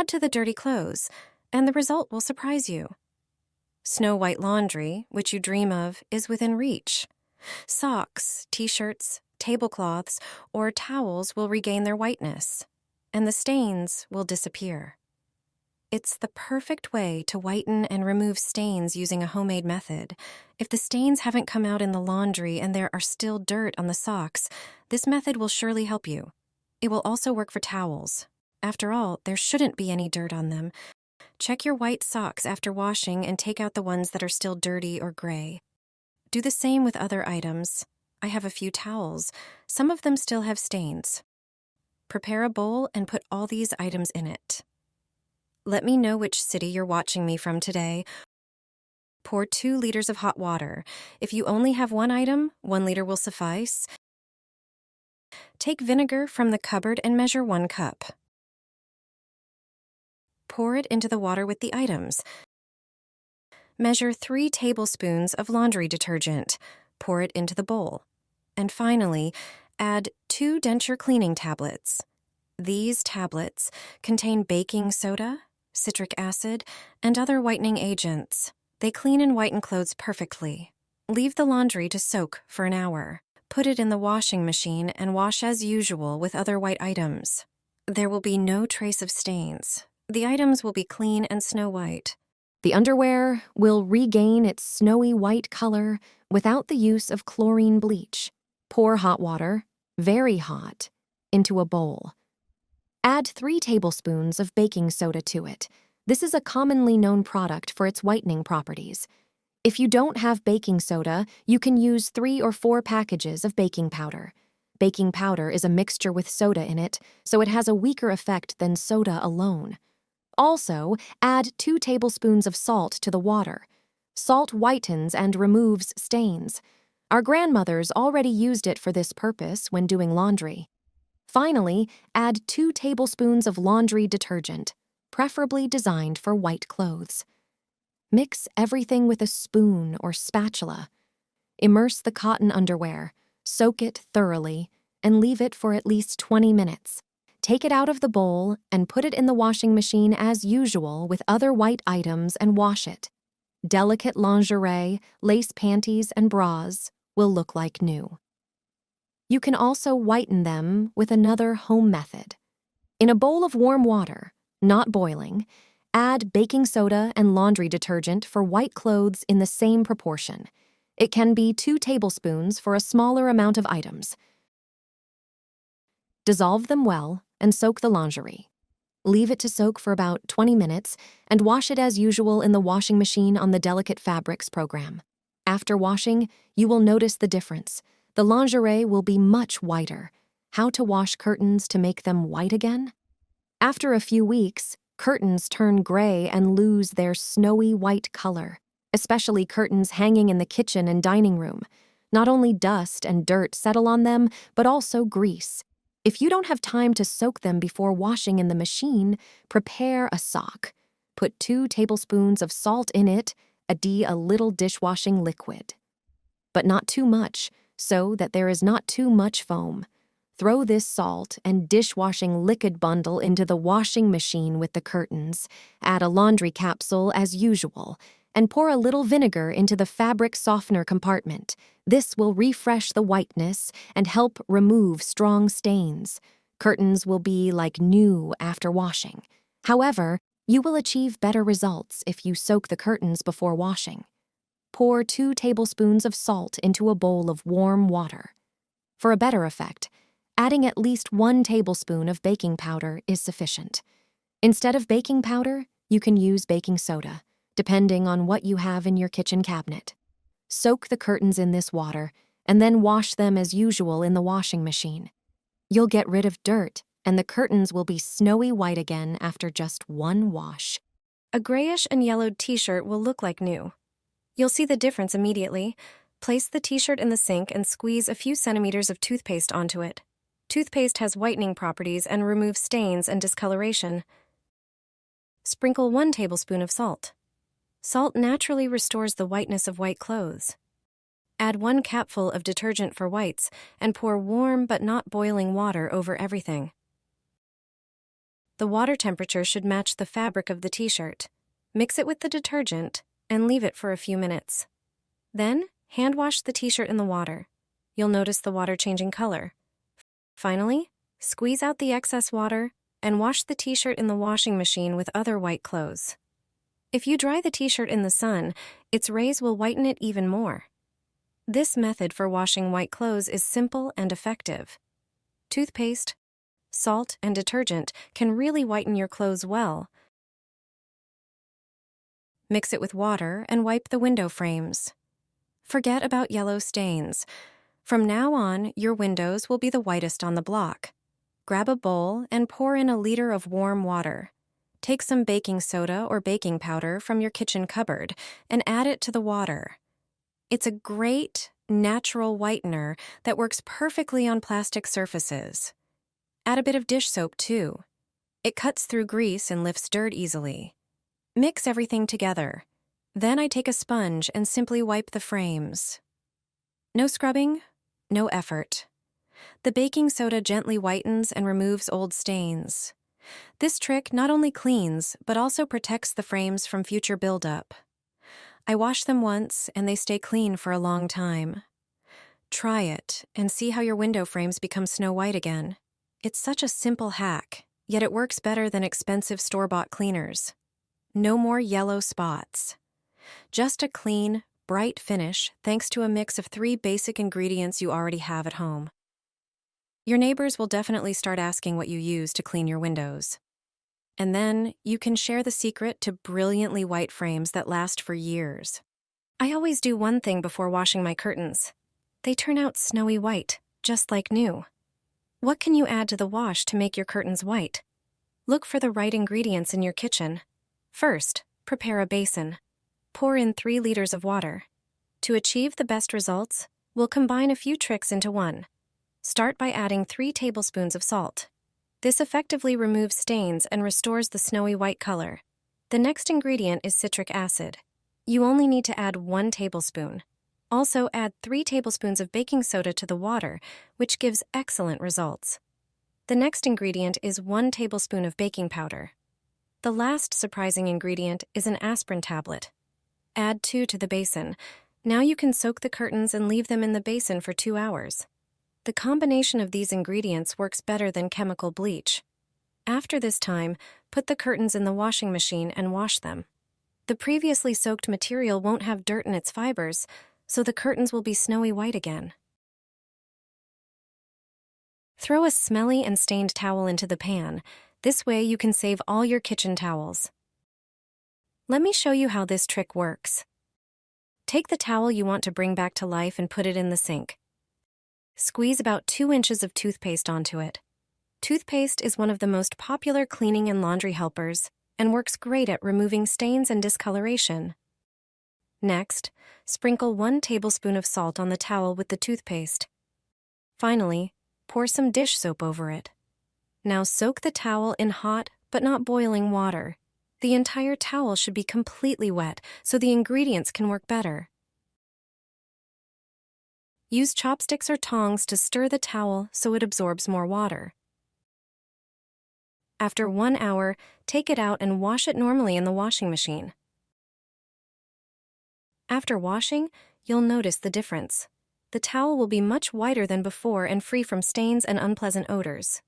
Add to the dirty clothes, and the result will surprise you. Snow white laundry, which you dream of, is within reach. Socks, t-shirts, tablecloths, or towels will regain their whiteness, and the stains will disappear. It's the perfect way to whiten and remove stains using a homemade method. If the stains haven't come out in the laundry and there are still dirt on the socks, this method will surely help you. It will also work for towels. After all, there shouldn't be any dirt on them. Check your white socks after washing and take out the ones that are still dirty or gray. Do the same with other items. I have a few towels. Some of them still have stains. Prepare a bowl and put all these items in it. Let me know which city you're watching me from today. Pour 2 liters of hot water. If you only have one item, 1 liter will suffice. Take vinegar from the cupboard and measure 1 cup. Pour it into the water with the items. Measure 3 tablespoons of laundry detergent. Pour it into the bowl. And finally, add 2 denture cleaning tablets. These tablets contain baking soda, citric acid, and other whitening agents. They clean and whiten clothes perfectly. Leave the laundry to soak for an hour. Put it in the washing machine and wash as usual with other white items. There will be no trace of stains. The items will be clean and snow white. The underwear will regain its snowy white color without the use of chlorine bleach. Pour hot water, very hot, into a bowl. Add 3 tablespoons of baking soda to it. This is a commonly known product for its whitening properties. If you don't have baking soda, you can use 3 or 4 packages of baking powder. Baking powder is a mixture with soda in it, so it has a weaker effect than soda alone. Also, add 2 tablespoons of salt to the water. Salt whitens and removes stains. Our grandmothers already used it for this purpose when doing laundry. Finally, add 2 tablespoons of laundry detergent, preferably designed for white clothes. Mix everything with a spoon or spatula. Immerse the cotton underwear, soak it thoroughly, and leave it for at least 20 minutes. Take it out of the bowl and put it in the washing machine as usual with other white items and wash it. Delicate lingerie, lace panties, and bras will look like new. You can also whiten them with another home method. In a bowl of warm water, not boiling, add baking soda and laundry detergent for white clothes in the same proportion. It can be 2 tablespoons for a smaller amount of items. Dissolve them well and soak the lingerie. Leave it to soak for about 20 minutes and wash it as usual in the washing machine on the Delicate Fabrics program. After washing, you will notice the difference. The lingerie will be much whiter. How to wash curtains to make them white again? After a few weeks, curtains turn gray and lose their snowy white color, especially curtains hanging in the kitchen and dining room. Not only dust and dirt settle on them, but also grease. If you don't have time to soak them before washing in the machine, prepare a sock. Put 2 tablespoons of salt in it, add a little dishwashing liquid. But not too much, so that there is not too much foam. Throw this salt and dishwashing liquid bundle into the washing machine with the curtains. Add a laundry capsule as usual, and pour a little vinegar into the fabric softener compartment. This will refresh the whiteness and help remove strong stains. Curtains will be like new after washing. However, you will achieve better results if you soak the curtains before washing. Pour 2 tablespoons of salt into a bowl of warm water. For a better effect, adding at least 1 tablespoon of baking powder is sufficient. Instead of baking powder, you can use baking soda, depending on what you have in your kitchen cabinet. Soak the curtains in this water, and then wash them as usual in the washing machine. You'll get rid of dirt, and the curtains will be snowy white again after just 1 wash. A grayish and yellowed t-shirt will look like new. You'll see the difference immediately. Place the t-shirt in the sink and squeeze a few centimeters of toothpaste onto it. Toothpaste has whitening properties and removes stains and discoloration. Sprinkle 1 tablespoon of salt. Salt naturally restores the whiteness of white clothes. Add 1 capful of detergent for whites and pour warm but not boiling water over everything. The water temperature should match the fabric of the t-shirt. Mix it with the detergent and leave it for a few minutes. Then, hand wash the t-shirt in the water. You'll notice the water changing color. Finally, squeeze out the excess water and wash the t-shirt in the washing machine with other white clothes. If you dry the t-shirt in the sun, its rays will whiten it even more. This method for washing white clothes is simple and effective. Toothpaste, salt, and detergent can really whiten your clothes well. Mix it with water and wipe the window frames. Forget about yellow stains. From now on, your windows will be the whitest on the block. Grab a bowl and pour in a liter of warm water. Take some baking soda or baking powder from your kitchen cupboard and add it to the water. It's a great, natural whitener that works perfectly on plastic surfaces. Add a bit of dish soap, too. It cuts through grease and lifts dirt easily. Mix everything together. Then I take a sponge and simply wipe the frames. No scrubbing, no effort. The baking soda gently whitens and removes old stains. This trick not only cleans, but also protects the frames from future buildup. I wash them once, and they stay clean for a long time. Try it, and see how your window frames become snow white again. It's such a simple hack, yet it works better than expensive store-bought cleaners. No more yellow spots. Just a clean, bright finish thanks to a mix of 3 basic ingredients you already have at home. Your neighbors will definitely start asking what you use to clean your windows. And then you can share the secret to brilliantly white frames that last for years. I always do one thing before washing my curtains. They turn out snowy white, just like new. What can you add to the wash to make your curtains white? Look for the right ingredients in your kitchen. First, prepare a basin. Pour in 3 liters of water. To achieve the best results, we'll combine a few tricks into one. Start by adding 3 tablespoons of salt. This effectively removes stains and restores the snowy white color. The next ingredient is citric acid. You only need to add 1 tablespoon. Also add 3 tablespoons of baking soda to the water, which gives excellent results. The next ingredient is 1 tablespoon of baking powder. The last surprising ingredient is an aspirin tablet. Add 2 to the basin. Now you can soak the curtains and leave them in the basin for 2 hours. The combination of these ingredients works better than chemical bleach. After this time, put the curtains in the washing machine and wash them. The previously soaked material won't have dirt in its fibers, so the curtains will be snowy white again. Throw a smelly and stained towel into the pan. This way you can save all your kitchen towels. Let me show you how this trick works. Take the towel you want to bring back to life and put it in the sink. Squeeze about 2 inches of toothpaste onto it. Toothpaste is one of the most popular cleaning and laundry helpers and works great at removing stains and discoloration. Next, sprinkle 1 tablespoon of salt on the towel with the toothpaste. Finally, pour some dish soap over it. Now soak the towel in hot but not boiling water. The entire towel should be completely wet so the ingredients can work better. Use chopsticks or tongs to stir the towel so it absorbs more water. After 1 hour, take it out and wash it normally in the washing machine. After washing, you'll notice the difference. The towel will be much whiter than before and free from stains and unpleasant odors.